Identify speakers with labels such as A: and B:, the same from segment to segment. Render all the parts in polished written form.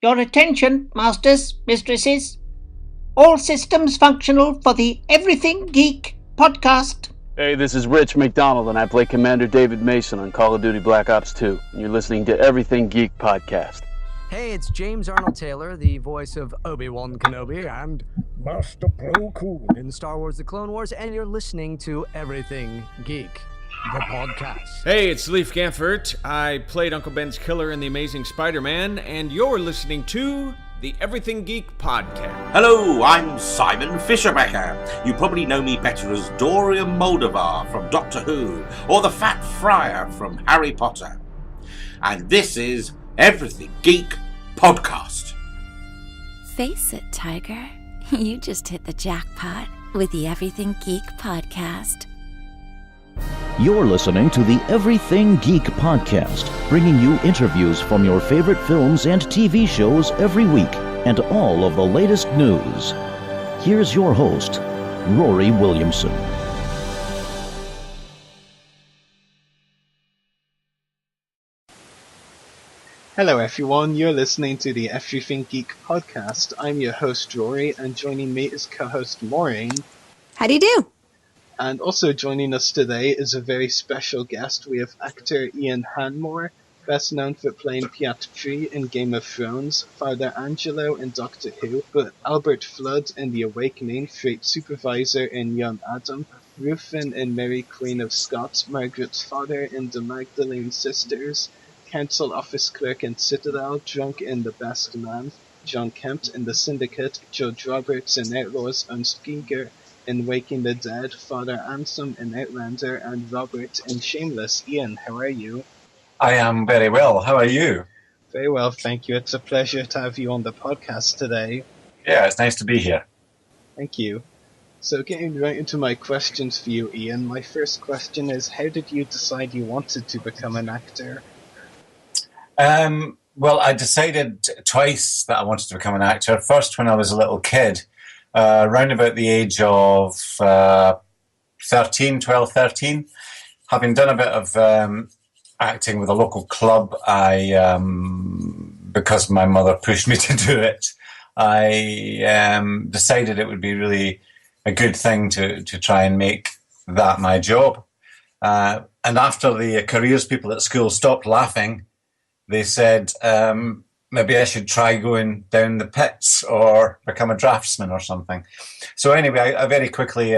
A: Your attention, masters, mistresses. All systems functional for the Everything Geek podcast.
B: Hey, this is Rich McDonald, and I play Commander David Mason on Call of Duty Black Ops 2. And you're listening to Everything Geek podcast.
C: Hey, it's James Arnold Taylor, the voice of Obi-Wan Kenobi and Master Plo Koon in Star Wars The Clone Wars, and you're listening to Everything Geek, the podcast.
D: Hey, it's Leif Gamfert. I played Uncle Ben's killer in The Amazing Spider-Man, and you're listening to the Everything Geek podcast.
E: Hello, I'm Simon Fisherbecker. You probably know me better as Dorian Moldavar from Doctor Who, or the Fat Friar from Harry Potter. And this is Everything Geek podcast.
F: Face it, Tiger. You just hit the jackpot with the Everything Geek podcast.
G: You're listening to the Everything Geek podcast, bringing you interviews from your favorite films and TV shows every week, and all of the latest news. Here's your host, Rory Williamson.
H: Hello everyone, you're listening to the Everything Geek podcast. I'm your host Rory, and joining me is co-host Máirín.
I: How do you do?
H: And also joining us today is a very special guest. We have actor Ian Hanmore, best known for playing Pyat Pree in Game of Thrones, Father Angelo in Doctor Who, but Albert Flood in The Awakening, Freight Supervisor in Young Adam, Ruthven in Mary Queen of Scots, Margaret's father in the Magdalene Sisters, Council Office Clerk in Citadel, Drunk in The Best Man, John Kempt in The Syndicate, Judge Roberts in Outlaws, Ernst Geiger in Waking the Dead, Father Anselm in Outlander and Robert in Shameless. Ian, how are you?
J: I am very well. How are you?
H: Very well, thank you. It's a pleasure to have you on the podcast today.
J: Yeah, it's nice to be here.
H: Thank you. So getting right into my questions for you, Ian, my first question is, how did you decide you wanted to become an actor?
J: Well, I decided twice that I wanted to become an actor. First, when I was a little kid, around about the age of 13, having done a bit of acting with a local club, I because my mother pushed me to do it, I decided it would be really a good thing to try and make that my job. And after the careers people at school stopped laughing, they said, maybe I should try going down the pits or become a draftsman or something. So anyway, I very quickly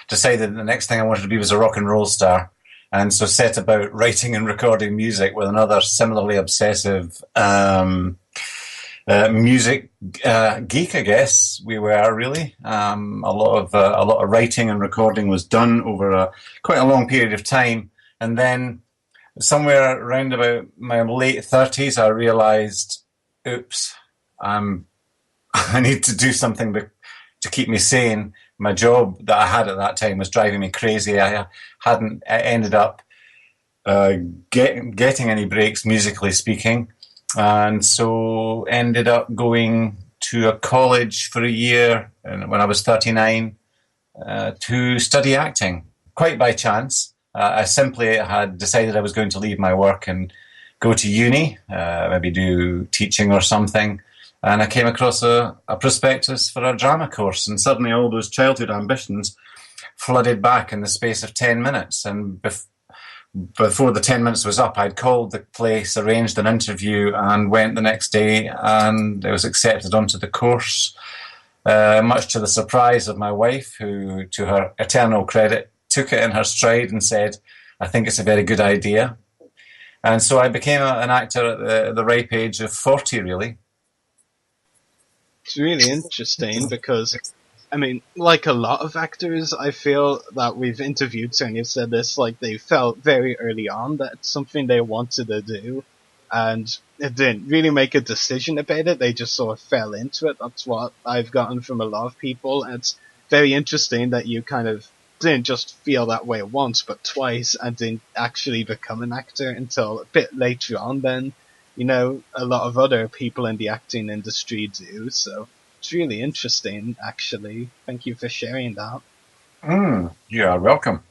J: decided the next thing I wanted to be was a rock and roll star. And so set about writing and recording music with another similarly obsessive music geek, I guess we were really. A lot of writing and recording was done over quite a long period of time. And then somewhere around about my late 30s, I realized, oops, I need to do something to keep me sane. My job that I had at that time was driving me crazy. I ended up getting any breaks, musically speaking, and so ended up going to a college for a year when I was 39 to study acting, quite by chance. I simply had decided I was going to leave my work and go to uni, maybe do teaching or something. And I came across a prospectus for a drama course, and suddenly all those childhood ambitions flooded back in the space of 10 minutes. And before the 10 minutes was up, I'd called the place, arranged an interview, and went the next day, and I was accepted onto the course, much to the surprise of my wife, who, to her eternal credit, took it in her stride and said, I think it's a very good idea. And so I became an actor at the ripe age of 40, really.
H: It's really interesting because, I mean, like a lot of actors, I feel that we've interviewed, certainly have said this, like they felt very early on that it's something they wanted to do, and it didn't really make a decision about it, they just sort of fell into it. That's what I've gotten from a lot of people, and it's very interesting that you kind of didn't just feel that way once, but twice, and didn't actually become an actor until a bit later on than, you know, a lot of other people in the acting industry do. So it's really interesting, actually. Thank you for sharing that.
J: You are welcome.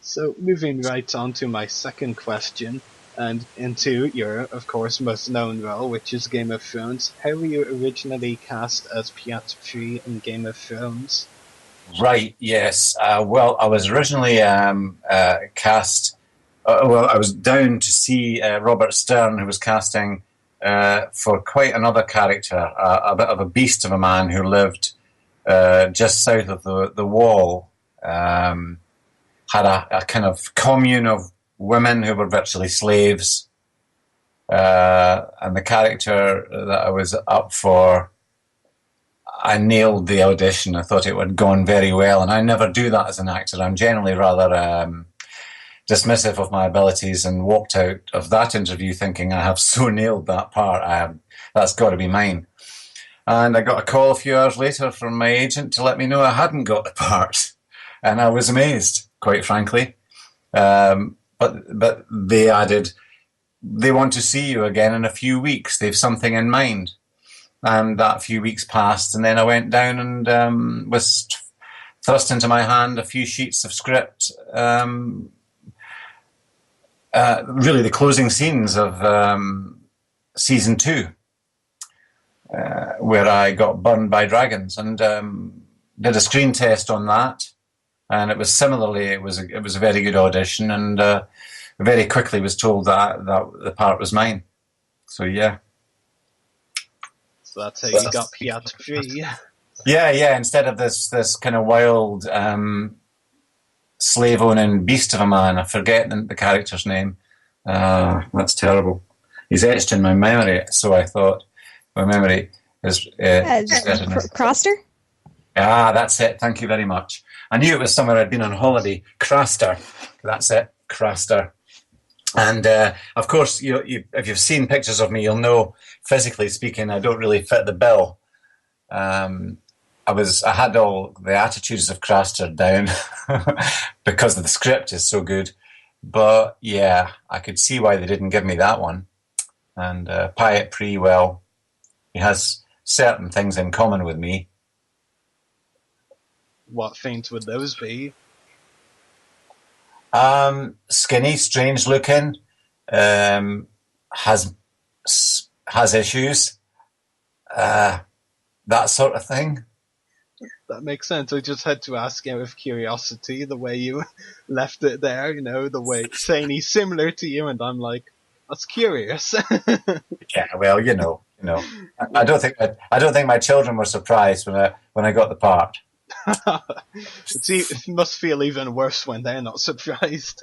H: So moving right on to my second question, and into your, of course, most known role, which is Game of Thrones. How were you originally cast as Pyat Pree in Game of Thrones?
J: Right, yes. Well, I was originally cast... I was down to see Robert Stern, who was casting for quite another character, a bit of a beast of a man who lived just south of the wall. Had a kind of commune of women who were virtually slaves. And the character that I was up for, I nailed the audition. I thought it would gone very well, and I never do that as an actor. I'm generally rather dismissive of my abilities, and walked out of that interview thinking I have so nailed that part. That's got to be mine. And I got a call a few hours later from my agent to let me know I hadn't got the part, and I was amazed, quite frankly. But they added, they want to see you again in a few weeks. They've something in mind. And that few weeks passed, and then I went down and was thrust into my hand a few sheets of script, really the closing scenes of season 2, where I got burned by dragons, and did a screen test on that, and it was similarly, it was a very good audition, and very quickly was told that the part was mine. So yeah.
H: So that's how you got Pyat Pree.
J: Yeah. Instead of this kind of wild slave-owning beast of a man, I forget the character's name. That's terrible. He's etched in my memory, so I thought my memory is...
I: Craster?
J: Ah, that's it. Thank you very much. I knew it was somewhere I'd been on holiday. Craster. That's it. Craster. And of course, if you've seen pictures of me, you'll know, physically speaking, I don't really fit the bill. I had all the attitudes of Craster down because the script is so good. But yeah, I could see why they didn't give me that one. And Pyat Pree, well, he has certain things in common with me.
H: What things would those be?
J: Skinny, strange looking, has issues, that sort of thing.
H: That makes sense. I just had to ask out of curiosity the way you left it there, the way saying he's similar to you, and I'm like, that's curious.
J: Yeah, well, I don't think my children were surprised when I got the part.
H: It must feel even worse when they're not surprised.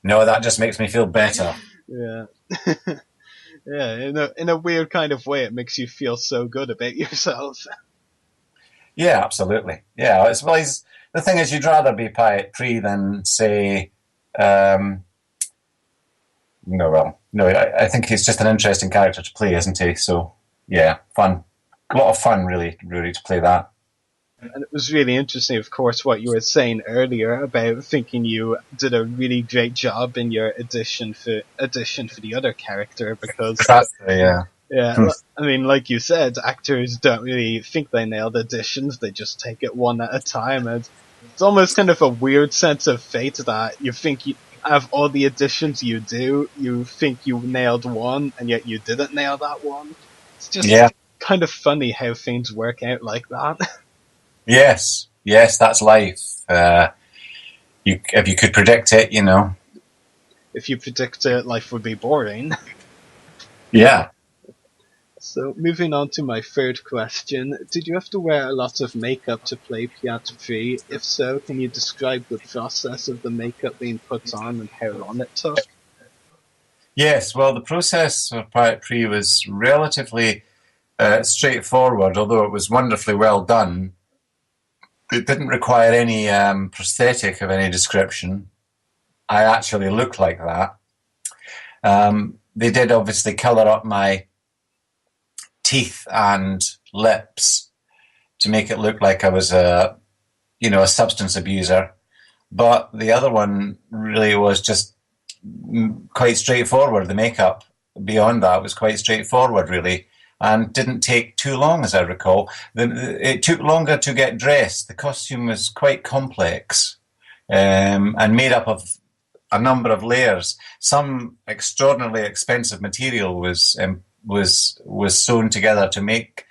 J: No, that just makes me feel better.
H: Yeah. Yeah, in a weird kind of way, it makes you feel so good about yourself.
J: Yeah, absolutely. Yeah, the thing is, you'd rather be Pyat Pree than, say, I think he's just an interesting character to play, isn't he? So, yeah, fun. A lot of fun, really, to play that.
H: And it was really interesting, of course, what you were saying earlier about thinking you did a really great job in your audition for the other character, because
J: yeah.
H: I mean, like you said, actors don't really think they nailed auditions; they just take it one at a time, and it's almost kind of a weird sense of fate that you think you have all the auditions you do, you think you nailed one, and yet you didn't nail that one. It's just kind of funny how things work out like that.
J: Yes, that's life. If you could predict it,
H: If you predict it, life would be boring.
J: Yeah.
H: So, moving on to my third question, did you have to wear a lot of makeup to play Pyat Pree? If so, can you describe the process of the makeup being put on and how long it took?
J: Yes, well, the process of Pyat Pree was relatively straightforward, although it was wonderfully well done. It didn't require any prosthetic of any description. I actually look like that. They did obviously colour up my teeth and lips to make it look like I was a substance abuser. But the other one really was just quite straightforward. The makeup beyond that was quite straightforward, really. And didn't take too long, as I recall. It took longer to get dressed. The costume was quite complex and made up of a number of layers. Some extraordinarily expensive material was sewn together to make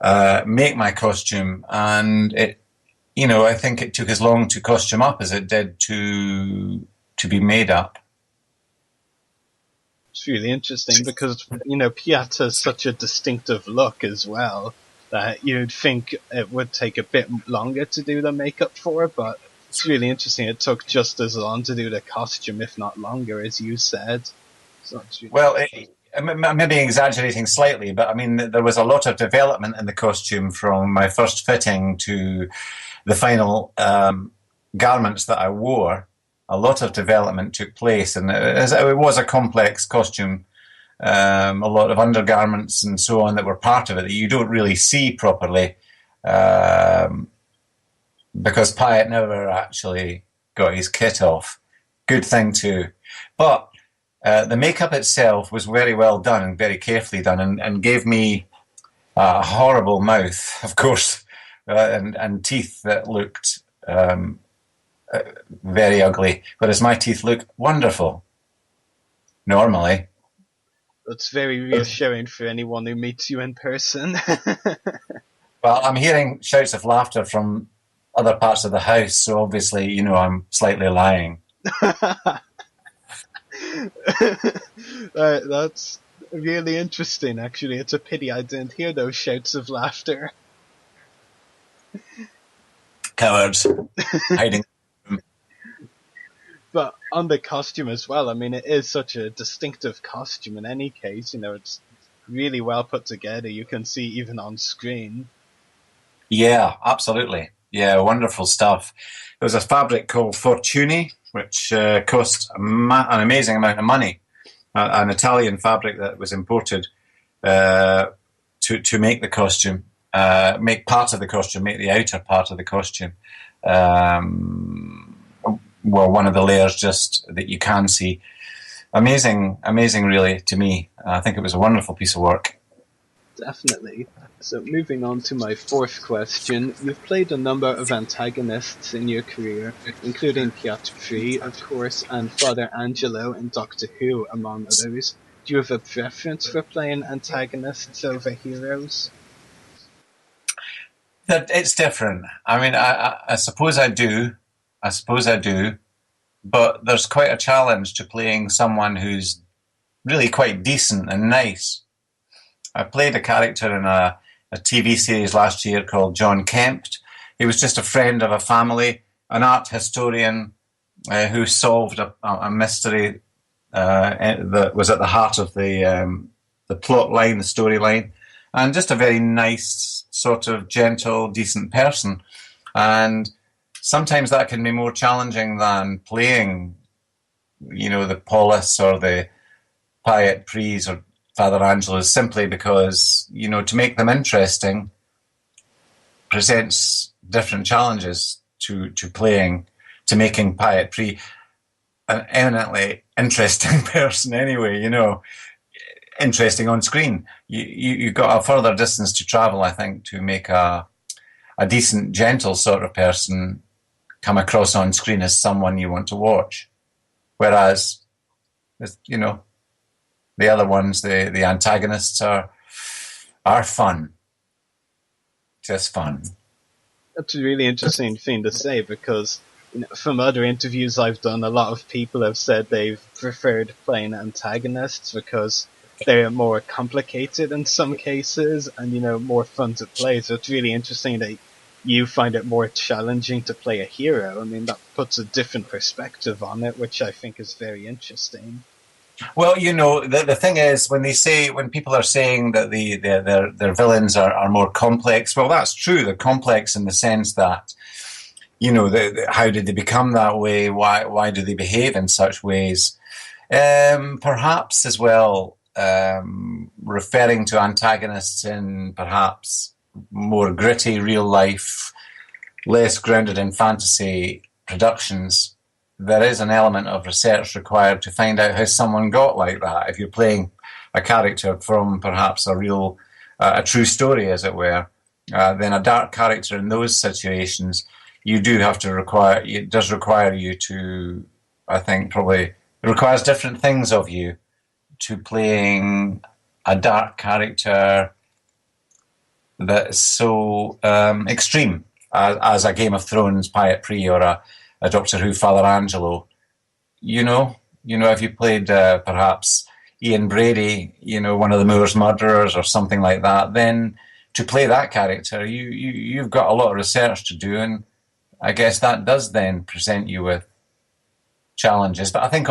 J: my costume, and it, I think it took as long to costume up as it did to be made up.
H: It's really interesting because, Pyat has such a distinctive look as well that you'd think it would take a bit longer to do the makeup for, but it's really interesting. It took just as long to do the costume, if not longer, as you said. So
J: I'm maybe exaggerating slightly, but I mean, there was a lot of development in the costume from my first fitting to the final garments that I wore. A lot of development took place, and it was a complex costume. A lot of undergarments and so on that were part of it that you don't really see properly, because Pyat never actually got his kit off. Good thing too. But the makeup itself was very well done and very carefully done, and gave me a horrible mouth, of course, and teeth that looked very ugly, whereas my teeth look wonderful normally.
H: That's very reassuring for anyone who meets you in person.
J: Well, I'm hearing shouts of laughter from other parts of the house, so obviously, I'm slightly lying.
H: That's really interesting, actually. It's a pity I didn't hear those shouts of laughter.
J: Cowards. Hiding.
H: But on the costume as well, I mean, it is such a distinctive costume in any case. It's really well put together. You can see even on screen. Yeah,
J: absolutely. Yeah, wonderful stuff. There was a fabric called Fortuny, which cost an amazing amount of money. An Italian fabric that was imported to make the costume, make part of the costume, make the outer part of the costume. One of the layers just that you can see. Amazing, really, to me. I think it was a wonderful piece of work.
H: Definitely. So moving on to my fourth question, you've played a number of antagonists in your career, including Pyat Pree, of course, and Father Angelo in Doctor Who, among others. Do you have a preference for playing antagonists over heroes?
J: It's different. I mean, I suppose I do. But there's quite a challenge to playing someone who's really quite decent and nice. I played a character in a TV series last year called John Kempt. He was just a friend of a family, an art historian who solved a mystery that was at the heart of the plot line, the storyline, and just a very nice, sort of gentle, decent person. And sometimes that can be more challenging than playing, the Paulus or the Pyat Prees or Father Angelos, simply because, to make them interesting presents different challenges to making Pyat Pree an eminently interesting person anyway, interesting on screen. You've got a further distance to travel, I think, to make a decent, gentle sort of person come across on screen as someone you want to watch. Whereas, the other ones, the antagonists are fun. Just fun.
H: That's a really interesting thing to say because from other interviews I've done, a lot of people have said they've preferred playing antagonists because they're more complicated in some cases and, more fun to play. So it's really interesting that you find it more challenging to play a hero. I mean, that puts a different perspective on it, which I think is very interesting.
J: Well, the thing is, when people are saying that their villains are more complex, well, that's true. They're complex in the sense that, how did they become that way? Why do they behave in such ways? Perhaps as well, referring to antagonists in perhaps more gritty, real life, less grounded in fantasy productions, there is an element of research required to find out how someone got like that. If you're playing a character from perhaps a true story, as it were, then a dark character in those situations, it does require you to I think probably it requires different things of you to playing a dark character that is so extreme as a Game of Thrones Pyat Pree or a Doctor Who Father Angelo. You know, if you played perhaps Ian Brady, one of the Moors murderers or something like that, then to play that character, you've got a lot of research to do, and I guess that does then present you with challenges. But I think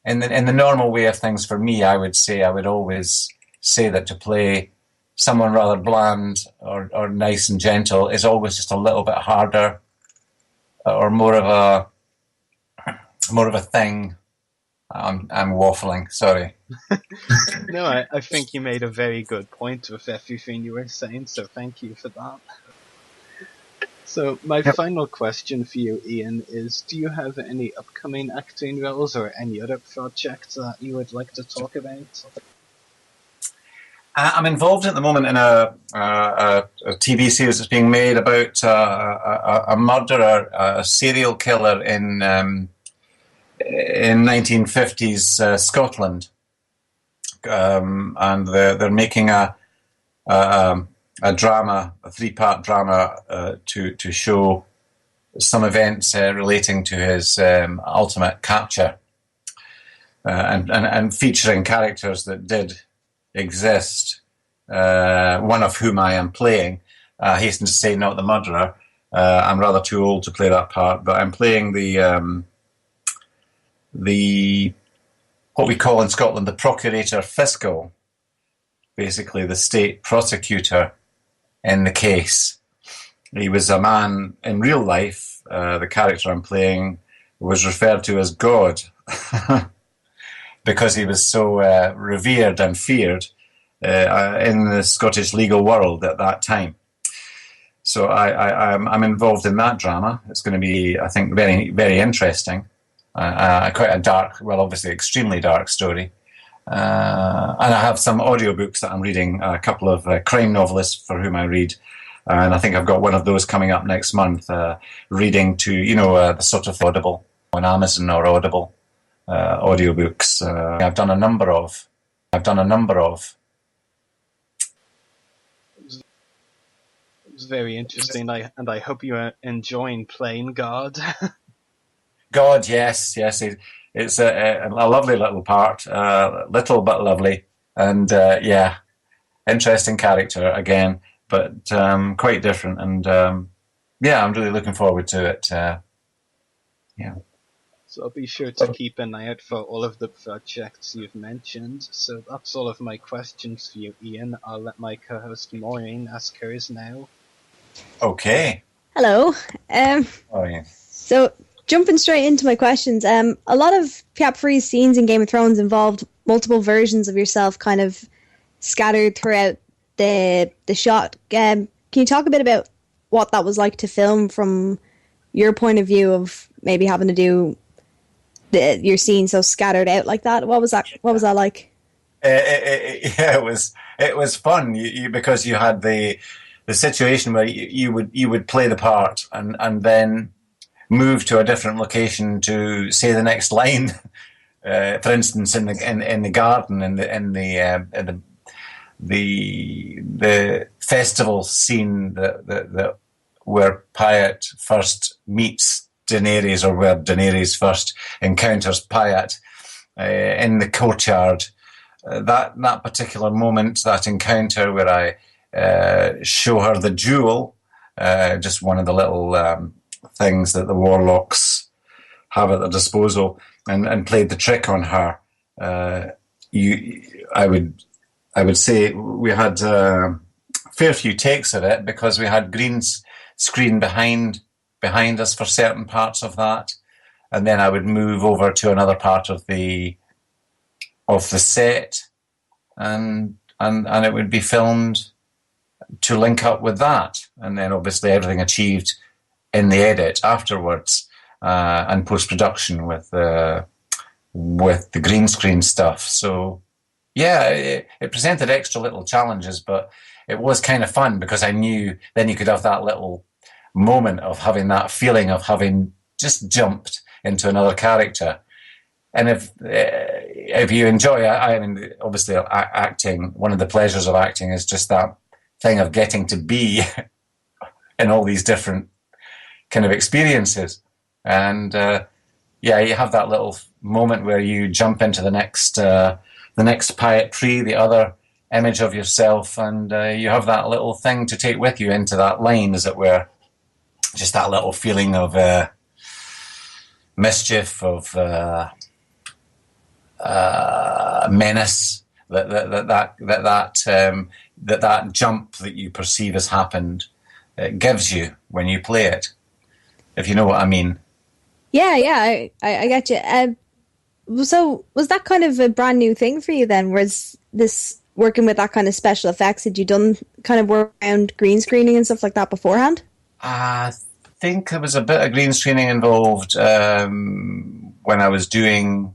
J: in the normal way of things for me, I would always say that to play someone rather bland or nice and gentle is always just a little bit harder or more of a thing. I'm waffling, sorry.
H: No, I think you made a very good point with everything you were saying, so thank you for that. So my final question for you, Ian, is do you have any upcoming acting roles or any other projects that you would like to talk about?
J: I'm involved at the moment in a TV series that's being made about a murderer, a serial killer in 1950s Scotland, and they're making a drama, a 3-part drama to show some events relating to his ultimate capture, and featuring characters that did exist, one of whom I am playing. I hasten to say, not the murderer. I'm rather too old to play that part, but I'm playing the what we call in Scotland the Procurator Fiscal, basically the state prosecutor in the case. He was a man in real life. The character I'm playing was referred to as God because he was so revered and feared in the Scottish legal world at that time. So I'm involved in that drama. It's going to be, I think, very, very interesting. Quite a dark, well, obviously extremely dark story. And I have some audiobooks that I'm reading, a couple of crime novelists for whom I read. And I think I've got one of those coming up next month, reading to, the sort of Audible on Amazon or Audible audiobooks. I've done a number of.
H: It's very interesting, and I hope you are enjoying playing God.
J: God, yes. It's a lovely little part, little but lovely, and interesting character again, but quite different, and I'm really looking forward to it.
H: So I'll be sure to keep an eye out for all of the projects you've mentioned. So that's all of my questions for you, Ian. I'll let my co-host Máirín ask hers now.
J: Okay.
I: Hello.
J: Oh, yeah.
I: So, jumping straight into my questions, a lot of Pyat Pree's scenes in Game of Thrones involved multiple versions of yourself kind of scattered throughout the shot. Can you talk a bit about what that was like to film from your point of view of maybe having to do your scene so scattered out like that? What was that like?
J: It was fun because you had the situation where you would play the part and then move to a different location to say the next line. For instance, in the garden, in the festival scene that where Pyat first meets Daenerys, or where Daenerys first encounters Pyat in the courtyard. That particular moment, that encounter where I show her the jewel, just one of the little things that the warlocks have at their disposal, and played the trick on her. I would say we had a fair few takes of it because we had green screen behind us for certain parts of that, and then I would move over to another part of the set, and it would be filmed to link up with that, and then obviously everything achieved in the edit afterwards, and post-production with the green screen stuff. So it presented extra little challenges, but it was kind of fun because I knew then you could have that little moment of having that feeling of having just jumped into another character. And if you enjoy, I mean, obviously acting, one of the pleasures of acting is just that thing of getting to be in all these different kind of experiences. And you have that little moment where you jump into the next Pyat Pree, the other image of yourself, and you have that little thing to take with you into that line, as it were. Just that little feeling of mischief, of menace, that jump that you perceive has happened, it gives you when you play it, if you know what I mean.
I: I get you. So was that kind of a brand new thing for you then? Was this working with that kind of special effects? Had you done kind of work around green screening and stuff like that beforehand?
J: I think there was a bit of green screening involved when I was doing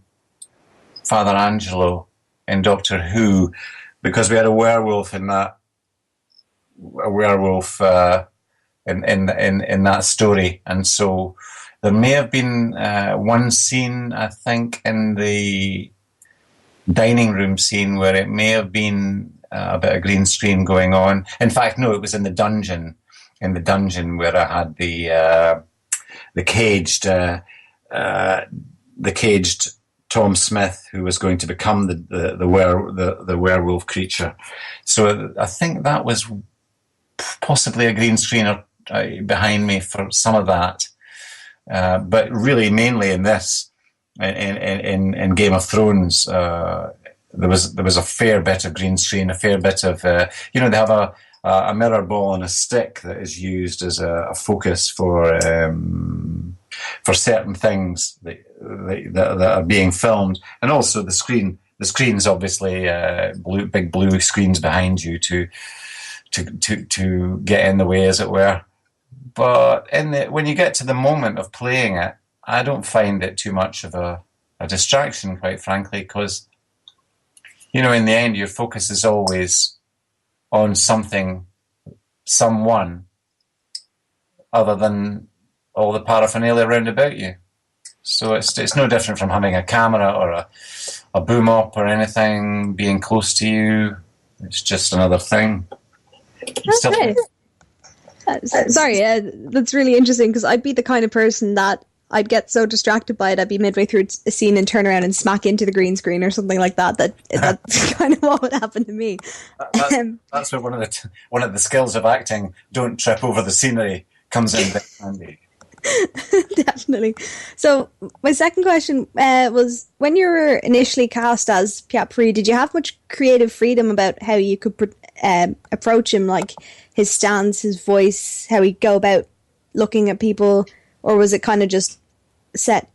J: Father Angelo in Doctor Who, because we had a werewolf in that in that story, and so there may have been one scene, I think, in the dining room scene where it may have been a bit of green screen going on. In fact, no, it was in the dungeon. In the dungeon where I had the caged Tom Smith, who was going to become the werewolf creature. So I think that was possibly a green screener behind me for some of that. But really, mainly in this, in Game of Thrones, there was a fair bit of green screen, a fair bit of they have a mirror ball and a stick that is used as a focus for certain things that are being filmed, and also the screen. The screen's obviously big blue screens behind you to get in the way, as it were. But when you get to the moment of playing it, I don't find it too much of a distraction, quite frankly, because, in the end, your focus is always on someone, other than all the paraphernalia around about you. So it's no different from having a camera or a boom op or anything being close to you. It's just another thing.
I: Okay. Sorry, that's really interesting, because I'd be the kind of person that I'd get so distracted by it, I'd be midway through a scene and turn around and smack into the green screen or something like that. That's kind of what would happen to me.
J: That's where one of the skills of acting, don't trip over the scenery, comes in very handy.
I: Definitely. So my second question was, when you were initially cast as Pyat Pree, did you have much creative freedom about how you could approach him, like his stance, his voice, how he'd go about looking at people, or was it kind of just set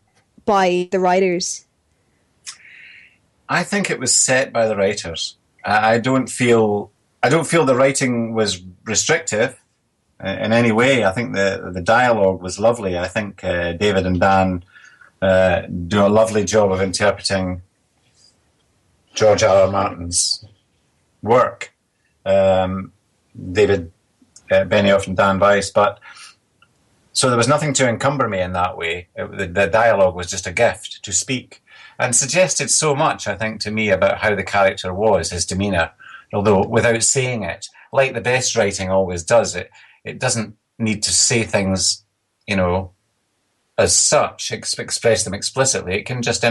I: by the writers?
J: I think it was set by the writers. I don't feel the writing was restrictive in any way. I think the dialogue was lovely. I think David and Dan do a lovely job of interpreting George R.R. Martin's work. David Benioff and Dan Weiss, so there was nothing to encumber me in that way. The dialogue was just a gift to speak, and suggested so much, I think, to me about how the character was, his demeanour, although without saying it, like the best writing always does. It doesn't need to say things, as such, express them explicitly. It can just,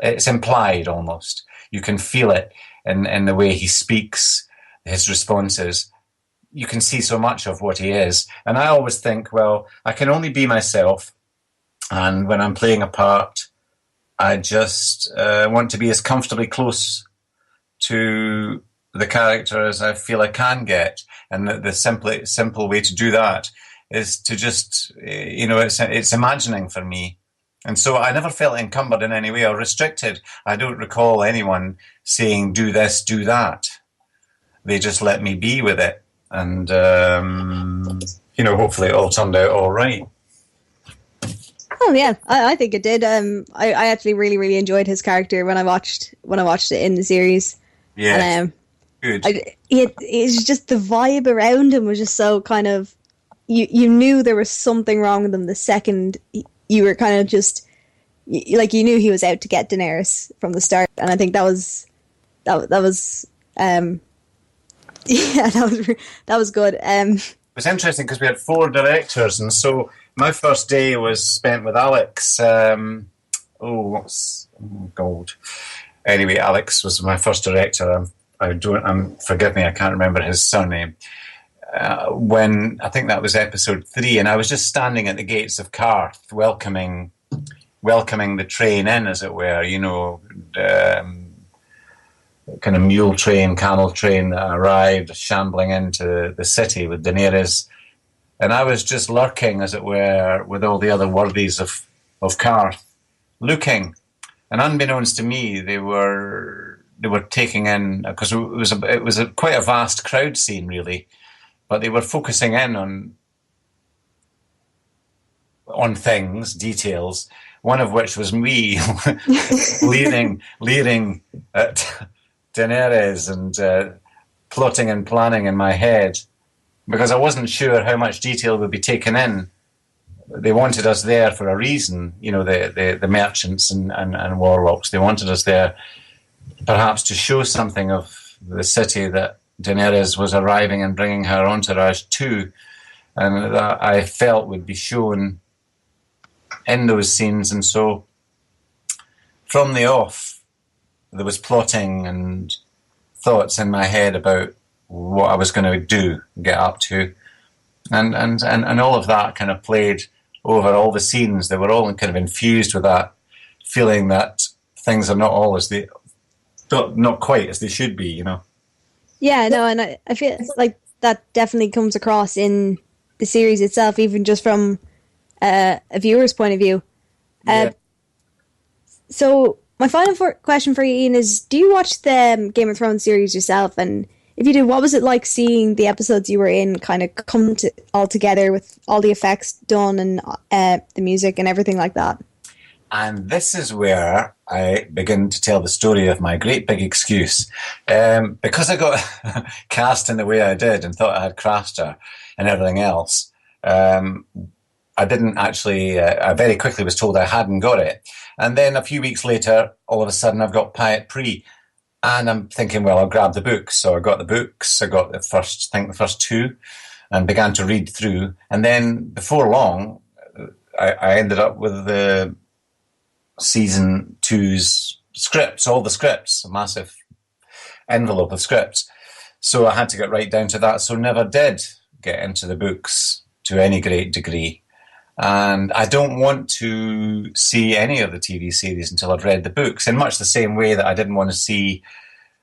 J: it's implied almost. You can feel it in the way he speaks, his responses. You can see so much of what he is. And I always think, well, I can only be myself. And when I'm playing a part, I just want to be as comfortably close to the character as I feel I can get. And the simple way to do that is to just, it's imagining for me. And so I never felt encumbered in any way or restricted. I don't recall anyone saying, do this, do that. They just let me be with it. And, hopefully it all turned out all right.
I: Oh yeah, I think it did. I actually really, really enjoyed his character when I watched it in the series.
J: Yeah,
I: and,
J: good.
I: It's just the vibe around him was just so kind of, you knew there was something wrong with him the second you were kind of just like you knew he was out to get Daenerys from the start, and I think that was yeah, that was good.
J: It was interesting because we had 4 directors, and so my first day was spent with Alex. Anyway, Alex was my first director. Forgive me, I can't remember his surname. When I think that was episode 3, and I was just standing at the gates of Carth, welcoming the train in, as it were. You know, kind of mule train, camel train that arrived, shambling into the city with Daenerys, and I was just lurking, as it were, with all the other worthies of Carth, looking, and unbeknownst to me, they were taking in, because it was quite a vast crowd scene, really, but they were focusing in on things, details. One of which was me leering at Daenerys and plotting and planning in my head, because I wasn't sure how much detail would be taken in. They wanted us there for a reason, you know, the merchants and warlocks. They wanted us there perhaps to show something of the city that Daenerys was arriving and bringing her entourage to, and that I felt would be shown in those scenes. And so from the off, there was plotting and thoughts in my head about what I was going to do, get up to, and all of that kind of played over all the scenes. They were all kind of infused with that feeling that things are not quite as they should be, you know.
I: Yeah, no, and I feel like that definitely comes across in the series itself, even just from a viewer's point of view. So my final question for you, Ian, is: do you watch the Game of Thrones series yourself? And if you do, what was it like seeing the episodes you were in kind of come all together with all the effects done and the music and everything like that?
J: And this is where I begin to tell the story of my great big excuse. Because I got cast in the way I did and thought I had crafted her and everything else, I didn't actually, I very quickly was told I hadn't got it. And then a few weeks later, all of a sudden I've got Pyat Pree. And I'm thinking, well, I'll grab the books. So I got the books. I got the first 2, and began to read through. And then before long, I ended up with the season 2's scripts, all the scripts, a massive envelope of scripts. So I had to get right down to that. So never did get into the books to any great degree. And I don't want to see any of the TV series until I've read the books, in much the same way that I didn't want to see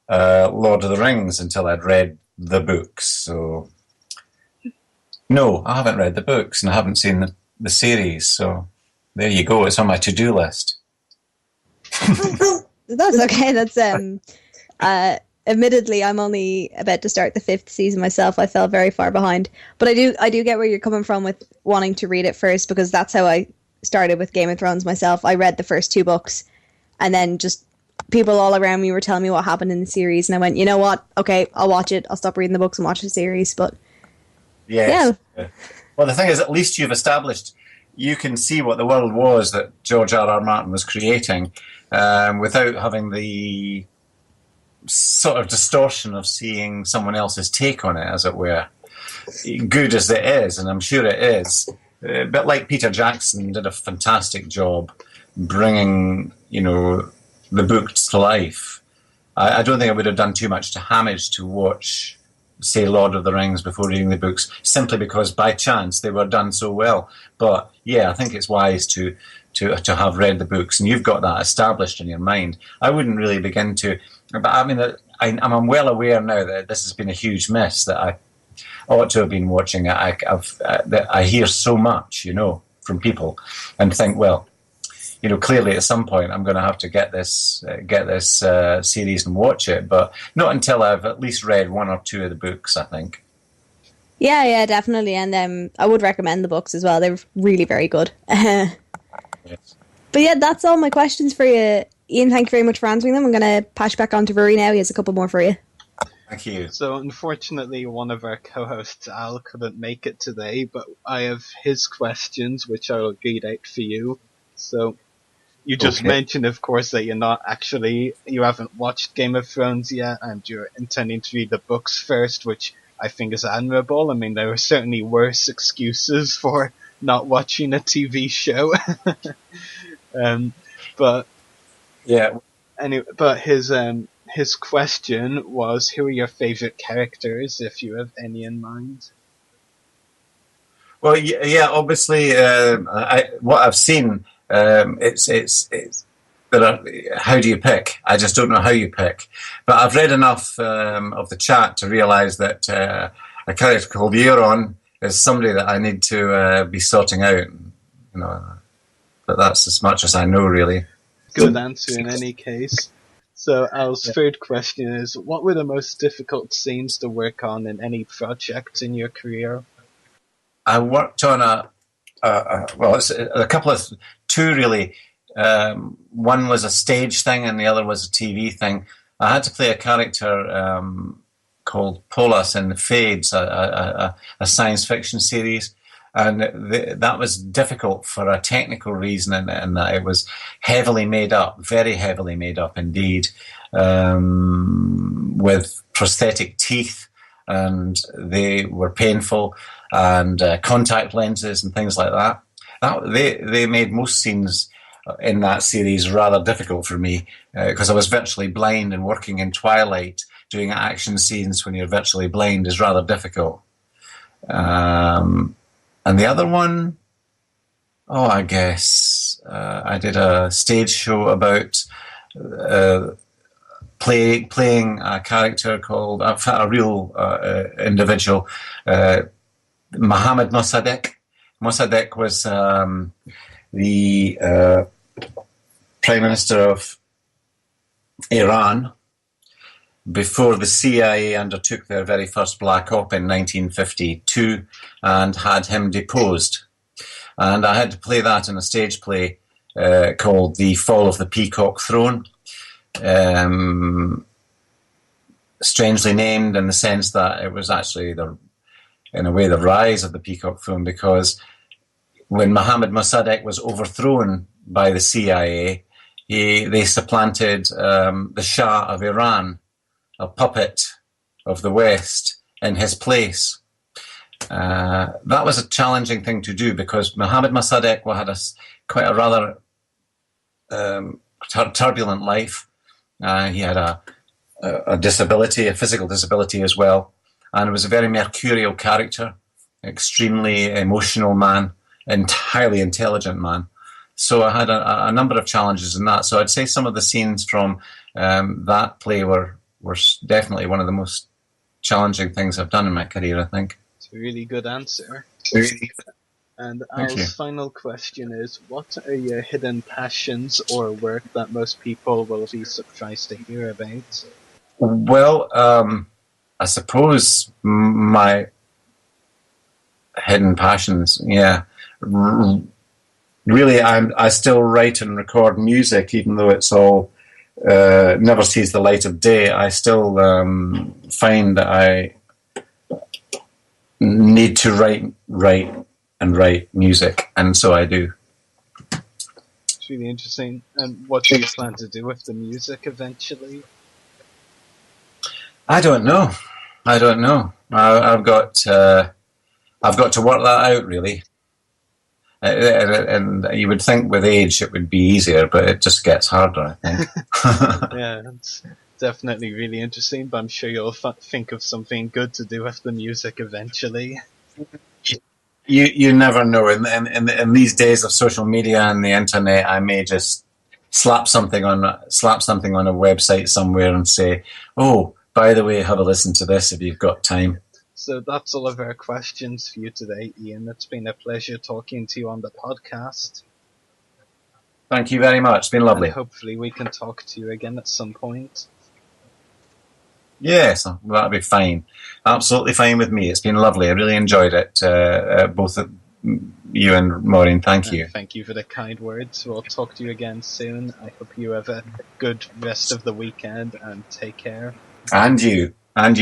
J: Lord of the Rings until I'd read the books. So, no, I haven't read the books and I haven't seen the series. So, there you go. It's on my to-do list.
I: That's okay. That's admittedly, I'm only about to start the 5th season myself. I fell very far behind, but I do get where you're coming from with wanting to read it first, because that's how I started with Game of Thrones myself. I read the first 2 books, and then just people all around me were telling me what happened in the series, and I went, you know what? Okay, I'll watch it. I'll stop reading the books and watch the series. But
J: yes. Yeah. Well, the thing is, at least you've established you can see what the world was that George R.R. Martin was creating, without having the sort of distortion of seeing someone else's take on it, as it were. Good as it is, and I'm sure it is, but like Peter Jackson did a fantastic job bringing, the book to life. I don't think I would have done too much damage to watch, say, Lord of the Rings before reading the books, simply because by chance they were done so well. But yeah, I think it's wise to have read the books, and you've got that established in your mind. I wouldn't really begin to, but I mean, I'm well aware now that this has been a huge miss, that I ought to have been watching it. That I hear so much, from people, and think, well, clearly at some point I'm going to have to get this series and watch it, but not until I've at least read 1 or 2 of the books, I think.
I: Yeah, definitely, and I would recommend the books as well. They're really very good. Yes. But yeah, that's all my questions for you, Ian. Thank you very much for answering them. I'm going to pass you back on to Ruari now. He has a couple more for you.
J: Thank you.
H: So unfortunately, one of our co-hosts, Al, couldn't make it today, but I have his questions, which I'll read out for you. So, You just
J: Okay.
H: mentioned, of course, that you haven't watched Game of Thrones yet, and you're intending to read the books first, which I think is admirable. I mean, there are certainly worse excuses for not watching a TV show. But
J: Yeah.
H: but his question was, who are your favorite characters, if you have any in mind?
J: Well, yeah. Obviously, what I've seen, it's there are. How do you pick? I just don't know how you pick. But I've read enough of the chat to realise that a character called Euron is somebody that I need to be sorting out. But that's as much as I know, really.
H: Good answer in any case. So Al's third question is, what were the most difficult scenes to work on in any project in your career?
J: I worked on two really. One was a stage thing and the other was a TV thing. I had to play a character called Polis in the Fades, a science fiction series. And that was difficult for a technical reason, in that it was heavily made up, very heavily made up indeed, with prosthetic teeth, and they were painful, and contact lenses and things like that. They made most scenes in that series rather difficult for me, because I was virtually blind, and working in twilight, doing action scenes when you're virtually blind is rather difficult. And the other one, I guess I did a stage show about playing a character called a real individual, Mohammad Mossadegh. Mossadegh was the Prime Minister of Iran before the CIA undertook their very first Black Op in 1952 and had him deposed. And I had to play that in a stage play called The Fall of the Peacock Throne. Strangely named in the sense that it was actually, in a way, the rise of the Peacock Throne, because when Mohammad Mossadegh was overthrown by the CIA, they supplanted the Shah of Iran, a puppet of the West, in his place. That was a challenging thing to do, because Mohammad Mossadegh had quite a rather turbulent life. He had a disability, a physical disability as well, and it was a very mercurial character, extremely emotional man, entirely intelligent man. So I had a number of challenges in that. So I'd say some of the scenes from that play were definitely one of the most challenging things I've done in my career, I think.
H: It's a really good answer. And
J: Thank you.
H: Al's final question is, what are your hidden passions or work that most people will be surprised to hear about?
J: Well, I suppose my hidden passions, yeah. Really, I still write and record music, even though it's all never sees the light of day. I still find that I need to write music, and so I do.
H: It's really interesting. And what do you plan to do with the music eventually?
J: I don't know. I've got to work that out, really. And you would think with age it would be easier, but it just gets harder, I think.
H: Yeah, it's definitely really interesting, but I'm sure you'll think of something good to do with the music eventually.
J: You never know. In these days of social media and the internet, I may just slap something on a website somewhere and say, "Oh, by the way, have a listen to this if you've got time."
H: So that's all of our questions for you today, Ian. It's been a pleasure talking to you on the podcast.
J: Thank you very much. It's been lovely.
H: And hopefully we can talk to you again at some point.
J: Yes, that'll be fine. Absolutely fine with me. It's been lovely. I really enjoyed it. Both you and Máirín, thank you.
H: Thank you for the kind words. We'll talk to you again soon. I hope you have a good rest of the weekend, and take care.
J: And you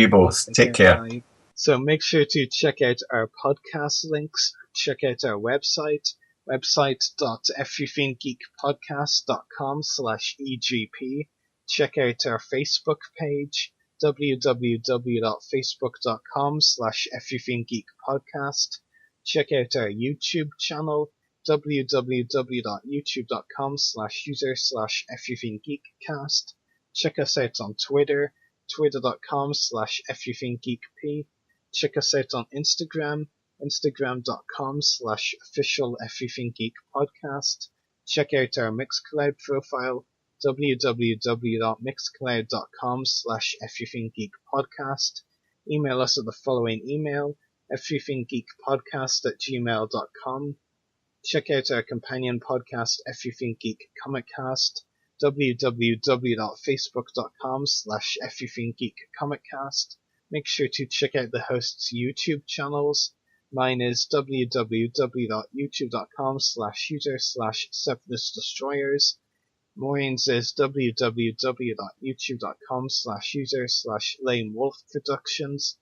J: both. Take care.
H: Bye. So make sure to check out our podcast links, check out our website, website everythinggeekpodcast.com/EGP. Check out our Facebook page, www.facebook.com/everythinggeekpodcast. Check out our YouTube channel, www.youtube.com/user/everythinggeekcast. Check us out on Twitter, twitter.com/everythinggeekp. Check us out on Instagram, instagram.com/official everythinggeekpodcast. Check out our Mixcloud profile, www.mixcloud.com/everythinggeekpodcast. Email us at the following email, everythinggeekpodcast@gmail.com. Check out our companion podcast, Everything Geek Comiccast, www.facebook.com/everythinggeekcomiccast. Make sure to check out the hosts' YouTube channels. Mine is www.youtube.com/user/separatist-destroyers. Maureen's is www.youtube.com/user/lamewolfproductions.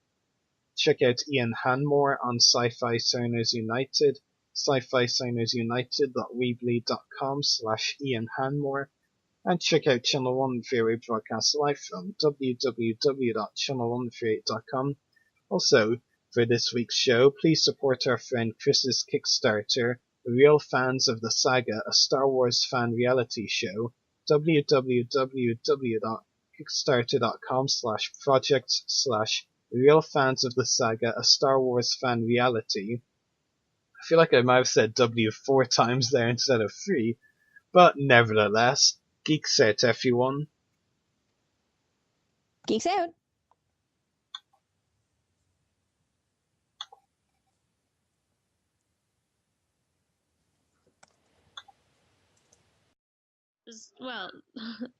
H: Check out Ian Hanmore on Sci-Fi Sounders United, sci-fi-sounders-united.weebly.com/Ian Hanmore, and check out Channel 138 broadcast live from www.channel138.com. Also, for this week's show, please support our friend Chris's Kickstarter, Real Fans of the Saga, a Star Wars fan reality show, www.kickstarter.com/projects/Real Fans of the Saga, a Star Wars fan reality. I feel like I might have said W 4 times there instead of 3, but nevertheless, geeks out everyone.
I: Geeks out.
K: Well,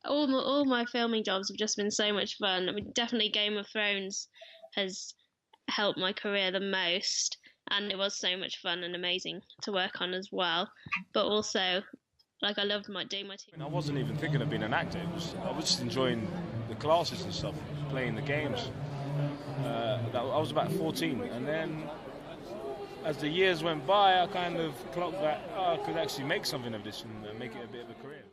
K: all my filming jobs have just been so much fun. I mean, definitely Game of Thrones has helped my career the most, and it was so much fun and amazing to work on as well. But also, like, I loved doing my team.
L: I wasn't even thinking of being an actor. I was just enjoying the classes and stuff, playing the games. I was about 14, and then as the years went by, I kind of clocked that I could actually make something of this and make it a bit of a career.